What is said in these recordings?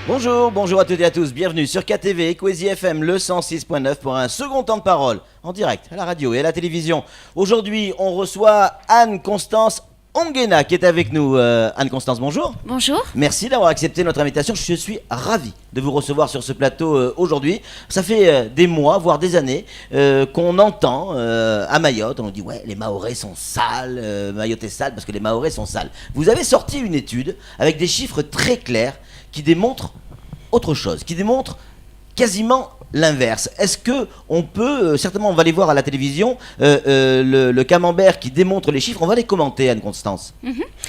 Bonjour à toutes et à tous, bienvenue sur KTV Equazi FM le 106.9 pour un second temps de parole en direct à la radio et à la télévision. Aujourd'hui, on reçoit Anne-Constance Onguena qui est avec nous. Anne-Constance, bonjour. Bonjour. Merci d'avoir accepté notre invitation. Je suis ravi de vous recevoir sur ce plateau aujourd'hui. Ça fait des mois, voire des années qu'on entend à Mayotte. On dit ouais, les Mahorais sont sales, Mayotte est sale parce que les Mahorais sont sales. Vous avez sorti une étude avec des chiffres très clairs qui démontrent autre chose, qui démontrent quasiment l'inverse. Est-ce que on peut, certainement on va les voir à la télévision, le camembert qui démontre les chiffres, on va les commenter, Anne-Constance.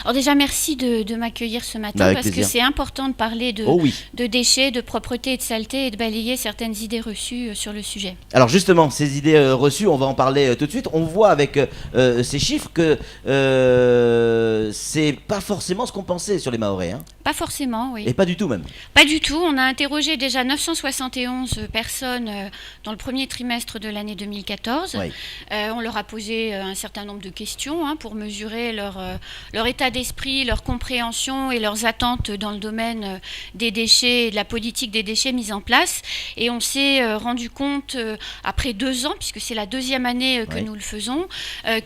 Alors déjà merci de m'accueillir ce matin Avec parce plaisir. que c'est important de parler de déchets, de propreté et de saleté et de balayer certaines idées reçues sur le sujet. Alors justement, ces idées reçues, on va en parler tout de suite. On voit avec ces chiffres que c'est pas forcément ce qu'on pensait sur les Mahorais, hein. Pas forcément, oui. Et pas du tout même. Pas du tout. On a interrogé déjà 971 personnes dans le premier trimestre de l'année 2014. Oui. On leur a posé un certain nombre de questions pour mesurer leur état d'esprit, leur compréhension et leurs attentes dans le domaine des déchets et de la politique des déchets mise en place. Et on s'est rendu compte, après 2 ans, puisque c'est la deuxième année que nous le faisons,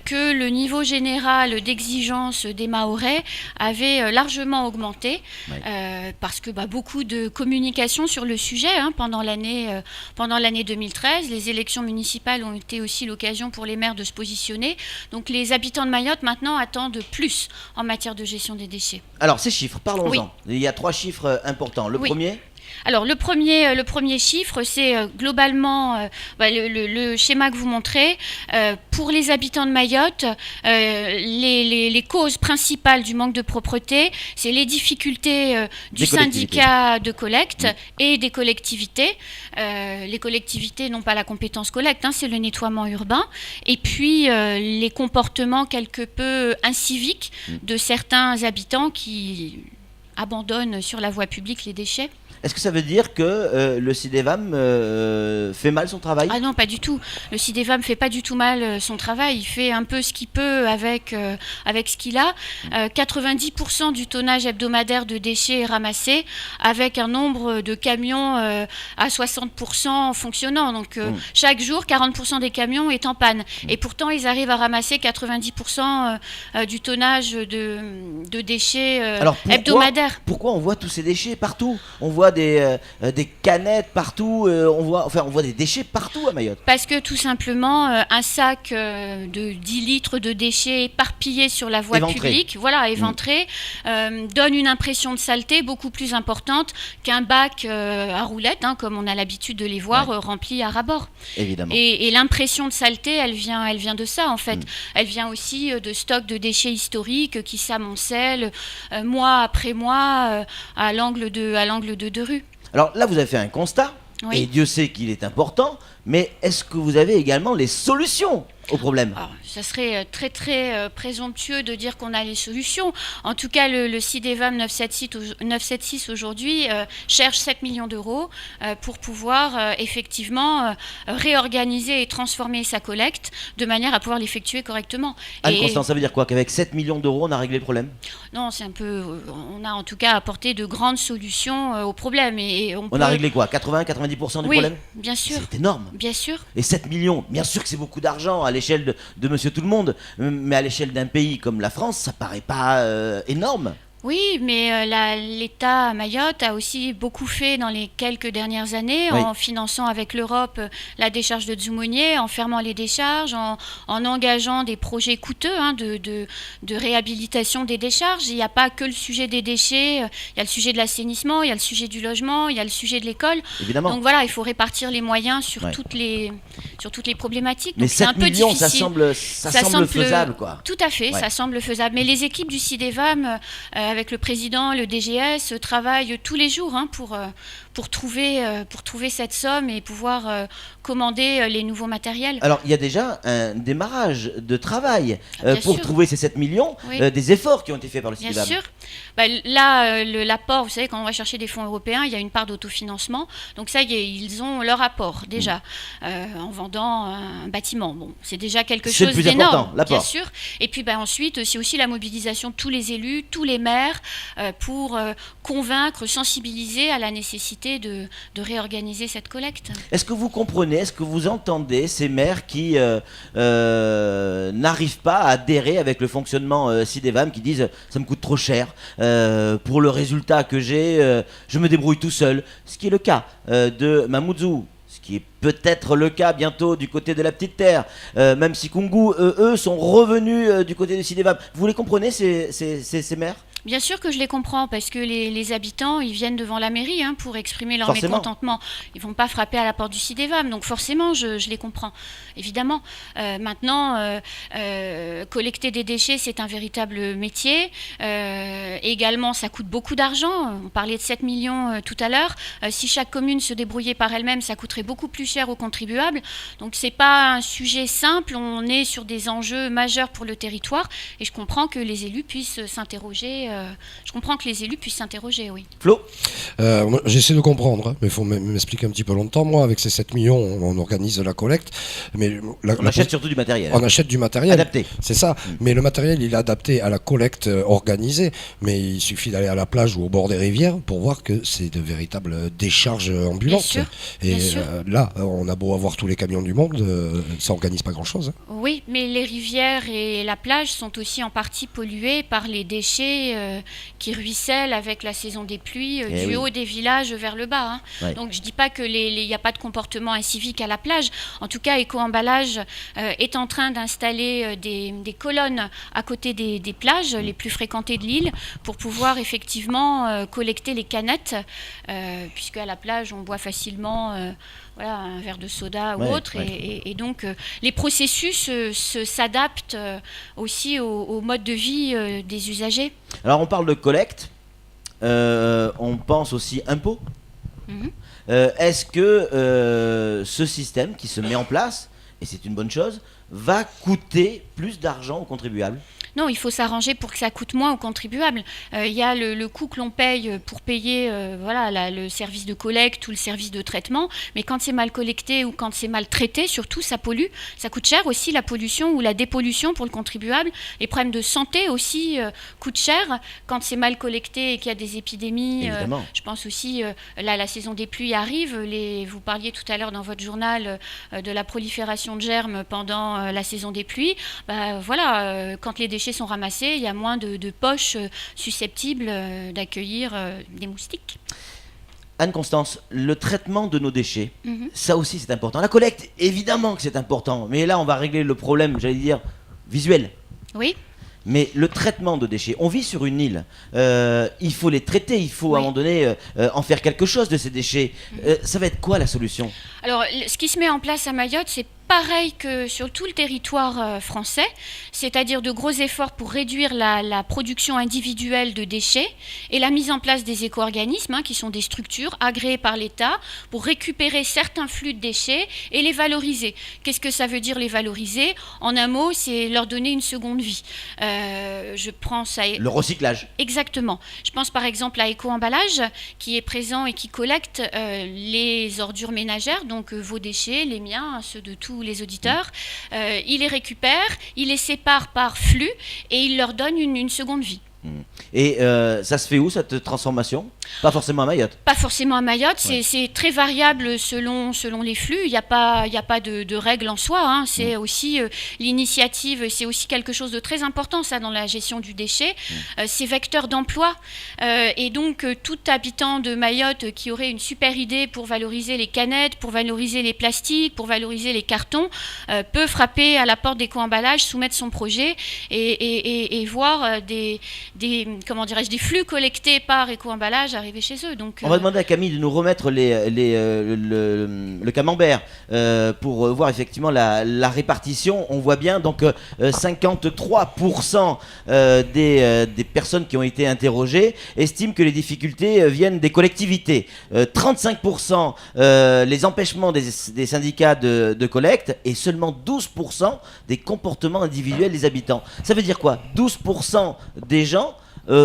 que le niveau général d'exigence des Mahorais avait largement augmenté. Oui. Parce que beaucoup de communication sur le sujet pendant l'année 2013. Les élections municipales ont été aussi l'occasion pour les maires de se positionner. Donc les habitants de Mayotte maintenant attendent plus en matière de gestion des déchets. Alors ces chiffres, parlons-en. Oui. Il y a 3 chiffres importants. Le premier. Alors le premier chiffre, c'est globalement le schéma que vous montrez. Pour les habitants de Mayotte, les causes principales du manque de propreté, c'est les difficultés du syndicat de collecte et des collectivités. Les collectivités n'ont pas la compétence collecte, c'est le nettoiement urbain. Et puis les comportements quelque peu inciviques de certains habitants qui abandonnent sur la voie publique les déchets. Est-ce que ça veut dire que le CIDEVAM fait mal son travail ? Ah non, pas du tout. Le CIDEVAM fait pas du tout mal son travail. Il fait un peu ce qu'il peut avec ce qu'il a. 90% du tonnage hebdomadaire de déchets est ramassé avec un nombre de camions à 60% fonctionnant. Donc chaque jour, 40% des camions est en panne. Et pourtant, ils arrivent à ramasser 90% du tonnage de déchets hebdomadaires. Pourquoi on voit tous ces déchets partout ? On voit des canettes partout, on voit des déchets partout à Mayotte. Parce que tout simplement, un sac de 10 litres de déchets éparpillés sur la voie publique, éventrés, donne une impression de saleté beaucoup plus importante qu'un bac à roulettes, comme on a l'habitude de les voir, remplis à ras-bord. Évidemment. Et l'impression de saleté, elle vient de ça en fait. Elle vient aussi de stocks de déchets historiques qui s'amoncellent mois après mois à l'angle de deux rues. Alors là, vous avez fait un constat, et Dieu sait qu'il est important, mais est-ce que vous avez également les solutions au problème ? Ça serait très très présomptueux de dire qu'on a les solutions. En tout cas, le CIDEVAM 976 aujourd'hui cherche 7 millions d'euros pour pouvoir effectivement réorganiser et transformer sa collecte de manière à pouvoir l'effectuer correctement. Anne-Constance, ça veut dire quoi ? Qu'avec 7 millions d'euros, on a réglé le problème ? Non, c'est un peu... on a en tout cas apporté de grandes solutions au problème. Et on a réglé quoi ? 80-90% du problème ? Oui, bien sûr. C'est énorme. Bien sûr. Et 7 millions, bien sûr que c'est beaucoup d'argent à l'échelle de Monsieur Tout-le-Monde, mais à l'échelle d'un pays comme la France, ça paraît pas énorme. Oui, mais l'État à Mayotte a aussi beaucoup fait dans les quelques dernières années en finançant avec l'Europe la décharge de Dzoumogné, en fermant les décharges, en engageant des projets coûteux de réhabilitation des décharges. Il n'y a pas que le sujet des déchets, il y a le sujet de l'assainissement, il y a le sujet du logement, il y a le sujet de l'école. Évidemment. Donc voilà, il faut répartir les moyens sur toutes les problématiques. Mais donc, 7 c'est un peu millions, difficile. ça semble faisable, quoi. Tout à fait, ça semble faisable. Mais les équipes du CIDEVAM, avec le président, le DGS, travaillent tous les jours pour pour trouver cette somme et pouvoir commander les nouveaux matériels. Alors, il y a déjà un démarrage de travail pour sûr. trouver ces 7 millions, Oui. des efforts qui ont été faits par le Bien CIDEVAM. sûr. Là, l'apport, vous savez, quand on va chercher des fonds européens, il y a une part d'autofinancement. Donc ça, ils ont leur apport déjà en vendant un bâtiment. Bon, c'est déjà quelque C'est le chose plus d'énorme, important, l'apport. bien sûr. Et puis ensuite, c'est aussi la mobilisation de tous les élus, tous les maires, pour convaincre, sensibiliser à la nécessité de réorganiser cette collecte. Est-ce que vous comprenez, est-ce que vous entendez ces maires qui n'arrivent pas à adhérer avec le fonctionnement CIDEVAM, qui disent ça me coûte trop cher pour le résultat que j'ai, je me débrouille tout seul, ce qui est le cas de Mamoudzou, ce qui est peut-être le cas bientôt du côté de la Petite Terre, même si Kungu, eux, sont revenus du côté du CIDEVAM. Vous les comprenez, ces maires ? Bien sûr que je les comprends, parce que les habitants, ils viennent devant la mairie pour exprimer leur Forcément. mécontentement. Ils ne vont pas frapper à la porte du CIDEVAM, donc forcément, je les comprends, évidemment. Maintenant, collecter des déchets, c'est un véritable métier. Également, ça coûte beaucoup d'argent. On parlait de 7 millions tout à l'heure. Si chaque commune se débrouillait par elle-même, ça coûterait beaucoup plus cher aux contribuables. Donc, ce n'est pas un sujet simple. On est sur des enjeux majeurs pour le territoire. Et je comprends que les élus puissent s'interroger. Oui. Flo ? Moi, j'essaie de comprendre, mais il faut m'expliquer un petit peu longtemps. Moi, avec ces 7 millions, on organise la collecte. Mais On achète surtout du matériel. On achète du matériel. Adapté. C'est ça. Mais le matériel, il est adapté à la collecte organisée. Mais il suffit d'aller à la plage ou au bord des rivières pour voir que c'est de véritables décharges ambulantes. Bien sûr. Et Bien sûr. là, on a beau avoir tous les camions du monde, ça organise pas grand-chose. Oui, mais les rivières et la plage sont aussi en partie polluées par les déchets qui ruissellent avec la saison des pluies du haut des villages vers le bas. Ouais. Donc je ne dis pas qu'il n'y a pas de comportement incivique à la plage. En tout cas, Éco-Emballage est en train d'installer des colonnes à côté des plages les plus fréquentées de l'île pour pouvoir effectivement collecter les canettes, puisque à la plage, on boit facilement un verre de soda ou autre. Et donc, les processus s'adaptent aussi au mode de vie des usagers. Alors, on parle de collecte, on pense aussi impôts. Est-ce que ce système qui se met en place, et c'est une bonne chose, va coûter plus d'argent aux contribuables ? Non, il faut s'arranger pour que ça coûte moins aux contribuables. Il y a le coût que l'on paye pour payer le service de collecte ou le service de traitement, mais quand c'est mal collecté ou quand c'est mal traité, surtout, ça pollue. Ça coûte cher aussi, la pollution ou la dépollution pour le contribuable. Les problèmes de santé aussi coûtent cher quand c'est mal collecté et qu'il y a des épidémies. Évidemment. Je pense aussi, la saison des pluies arrive. Vous parliez tout à l'heure dans votre journal de la prolifération de germes pendant la saison des pluies. Quand les déchets sont ramassés, il y a moins de poches susceptibles d'accueillir des moustiques. Anne-Constance, le traitement de nos déchets, ça aussi c'est important. La collecte, évidemment que c'est important, mais là on va régler le problème, j'allais dire, visuel. Oui. Mais le traitement de déchets, on vit sur une île, il faut les traiter, il faut à un moment donné en faire quelque chose de ces déchets. Ça va être quoi la solution ? Alors, ce qui se met en place à Mayotte, c'est pareil que sur tout le territoire français, c'est-à-dire de gros efforts pour réduire la production individuelle de déchets et la mise en place des éco-organismes, qui sont des structures agréées par l'État pour récupérer certains flux de déchets et les valoriser. Qu'est-ce que ça veut dire les valoriser ? En un mot, c'est leur donner une seconde vie. Je prends ça. Le recyclage. Exactement. Je pense par exemple à Éco-Emballage qui est présent et qui collecte les ordures ménagères, donc vos déchets, les miens, ceux de tous les auditeurs. Il les récupère, il les sépare par flux et il leur donne une seconde vie. Et ça se fait où cette transformation ? Pas forcément à Mayotte. Pas forcément à Mayotte, c'est très variable selon les flux. Il n'y a pas de règle en soi. C'est aussi l'initiative, c'est aussi quelque chose de très important ça dans la gestion du déchet. C'est vecteur d'emploi. Et donc tout habitant de Mayotte qui aurait une super idée pour valoriser les canettes, pour valoriser les plastiques, pour valoriser les cartons, peut frapper à la porte d'Éco-Emballage, soumettre son projet et voir des flux collectés par Éco-Emballage arriver chez eux. Donc, on va demander à Camille de nous remettre le camembert pour voir effectivement la répartition. On voit bien donc 53% des personnes qui ont été interrogées estiment que les difficultés viennent des collectivités. 35% les empêchements des syndicats de collecte et seulement 12% des comportements individuels des habitants. Ça veut dire quoi? 12% des gens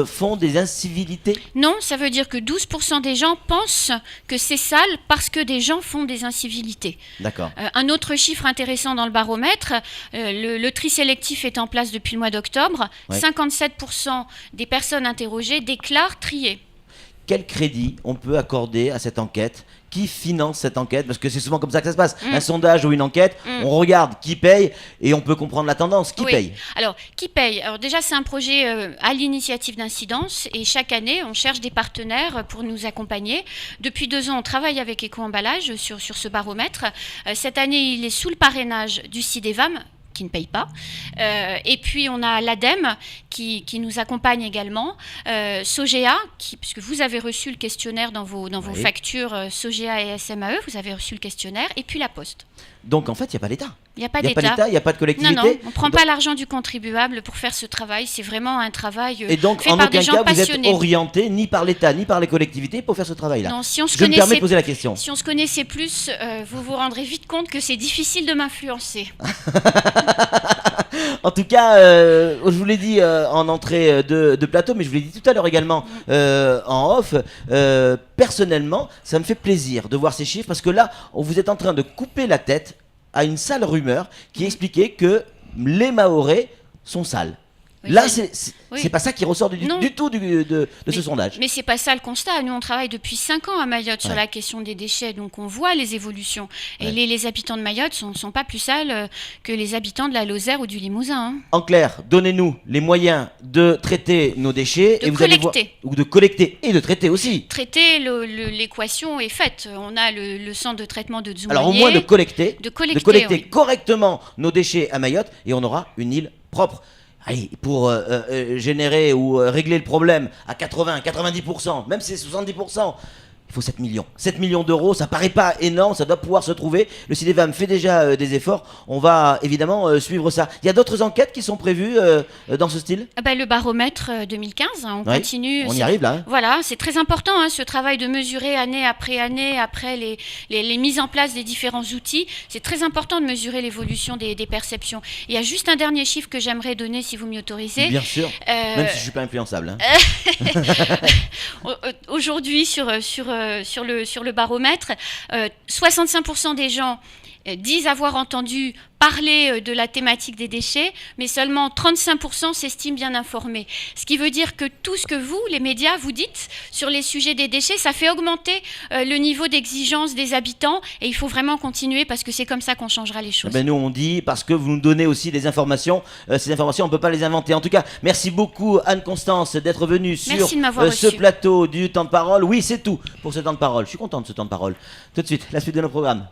font des incivilités? Non, ça veut dire que 12% des gens pensent que c'est sale parce que des gens font des incivilités. D'accord. Un autre chiffre intéressant dans le baromètre, le tri sélectif est en place depuis le mois d'octobre. Ouais. 57% des personnes interrogées déclarent trier. Quel crédit on peut accorder à cette enquête? Qui finance cette enquête? Parce que c'est souvent comme ça que ça se passe. Un sondage ou une enquête, on regarde qui paye et on peut comprendre la tendance. Qui paye? Alors, qui paye? Alors déjà, c'est un projet à l'initiative d'Incidence et chaque année, on cherche des partenaires pour nous accompagner. Depuis 2 ans, on travaille avec Éco-emballage sur ce baromètre. Cette année, il est sous le parrainage du CIDEVAM, qui ne paye pas. Et puis, on a l'ADEME qui nous accompagne également. Sogea, puisque vous avez reçu le questionnaire dans vos factures Sogea et SMAE, vous avez reçu le questionnaire. Et puis, la Poste. Donc, en fait, il n'y a pas d'État. Il n'y a pas d'État, il n'y a pas de collectivité. Non, on ne prend pas l'argent du contribuable pour faire ce travail. C'est vraiment un travail et donc, fait en par aucun des gens cas, passionnés. vous êtes orienté ni par l'État, ni par les collectivités pour faire ce travail-là. Non, si on se Je me permets de poser la question. Si on se connaissait plus, vous vous rendrez vite compte que c'est difficile de m'influencer. En tout cas, je vous l'ai dit en entrée de plateau, mais je vous l'ai dit tout à l'heure également en off. Personnellement, ça me fait plaisir de voir ces chiffres parce que là, vous êtes en train de couper la tête à une sale rumeur qui expliquait que les Mahorais sont sales. Oui, là, c'est- c'est pas ça qui ressort du tout de ce sondage. Mais c'est pas ça le constat. Nous, on travaille depuis 5 ans à Mayotte sur Ouais. la question des déchets, donc on voit les évolutions. Et les habitants de Mayotte sont pas plus sales que les habitants de la Lozère ou du Limousin. Hein. En clair, donnez-nous les moyens de traiter nos déchets De et vous allez voir, collecter. ou de collecter et de traiter aussi. Traiter, l'équation est faite. On a le centre de traitement de Dzoumoyer. Alors au moins de collecter, De collecter, oui. correctement nos déchets à Mayotte et on aura une île propre. Allez, pour générer ou régler le problème à 80, 90%, même si c'est 70%, il faut 7 millions. 7 millions d'euros, ça paraît pas énorme, ça doit pouvoir se trouver. Le CIDEVAM fait déjà des efforts. On va évidemment suivre ça. Il y a d'autres enquêtes qui sont prévues dans ce style? Le baromètre 2015, on Ouais, continue. on y arrive là. Hein. Voilà, c'est très important ce travail de mesurer année après les mises en place des différents outils. C'est très important de mesurer l'évolution des perceptions. Il y a juste un dernier chiffre que j'aimerais donner si vous m'y autorisez. Bien sûr, même si je suis pas influençable. Hein. Aujourd'hui, sur le baromètre, 65% des gens disent avoir entendu parler de la thématique des déchets, mais seulement 35% s'estiment bien informés. Ce qui veut dire que tout ce que vous, les médias, vous dites sur les sujets des déchets, ça fait augmenter le niveau d'exigence des habitants et il faut vraiment continuer parce que c'est comme ça qu'on changera les choses. Nous on dit parce que vous nous donnez aussi des informations. Ces informations on ne peut pas les inventer. En tout cas, merci beaucoup Anne-Constance d'être venue sur Merci de m'avoir ce reçu. plateau du temps de parole. Oui, c'est tout pour ce temps de parole. Je suis content de ce temps de parole. Tout de suite, la suite de nos programmes.